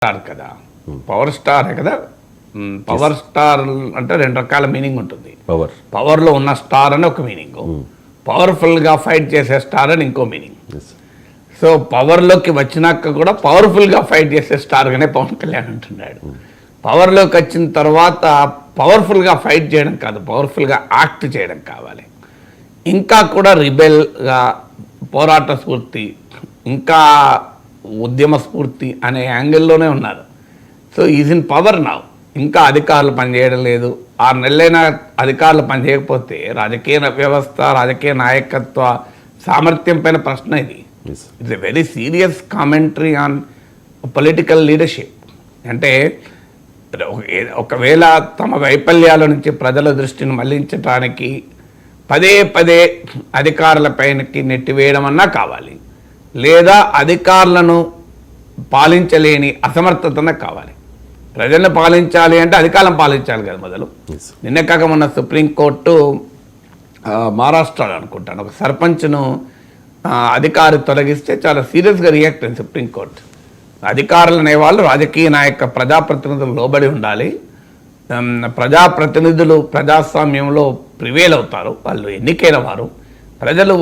Star కదా, power star కదా. Power star అంటే రెండు రకాల మీనింగ్ ఉంటుంది. పవర్లో ఉన్న స్టార్ అని ఒక మీనింగ్, పవర్ఫుల్గా ఫైట్ చేసే స్టార్ అని ఇంకో మీనింగ్. సో పవర్లోకి వచ్చినాక కూడా పవర్ఫుల్గా ఫైట్ చేసే స్టార్గానే పవన్ కళ్యాణ్ అంటున్నాడు. పవర్లోకి వచ్చిన తర్వాత పవర్ఫుల్గా ఫైట్ చేయడం కాదు, పవర్ఫుల్గా యాక్ట్ చేయడం కావాలి. ఇంకా కూడా రిబెల్గా పోరాట స్ఫూర్తి, ఇంకా ఉద్యమ స్ఫూర్తి అనే యాంగిల్లోనే ఉన్నారు. సో ఈజ్ ఇన్ పవర్ నా. ఇంకా అధికారులు పనిచేయడం లేదు. 6 నెలలైనా అధికారులు పనిచేయకపోతే రాజకీయ వ్యవస్థ, రాజకీయ నాయకత్వ సామర్థ్యం పైన ప్రశ్న ఇది. It's a very serious commentary on political leadership. అంటే ఒకవేళ తమ వైఫల్యాల నుంచి ప్రజల దృష్టిని మళ్లించడానికి పదే పదే అధికారులపైనకి నెట్టివేయడం అన్నా కావాలి, లేదా అధికారులను పాలించలేని అసమర్థతన కావాలి. ప్రజలను పాలించాలి అంటే అధికారులను పాలించాలి కదా మొదలు. నిన్న కాక మొన్న సుప్రీంకోర్టు మహారాష్ట్రలో అనుకుంటాను ఒక సర్పంచ్ను అధికారి తొలగిస్తే చాలా సీరియస్గా రియాక్ట్ అయింది సుప్రీంకోర్టు. అధికారులు అనేవాళ్ళు రాజకీయ నాయక ప్రజాప్రతినిధులు లోబడి ఉండాలి. ప్రజాప్రతినిధులు ప్రజాస్వామ్యంలో ప్రివేల్ అవుతారు, వాళ్ళు ఎన్నికైన వారు. ప్రజలు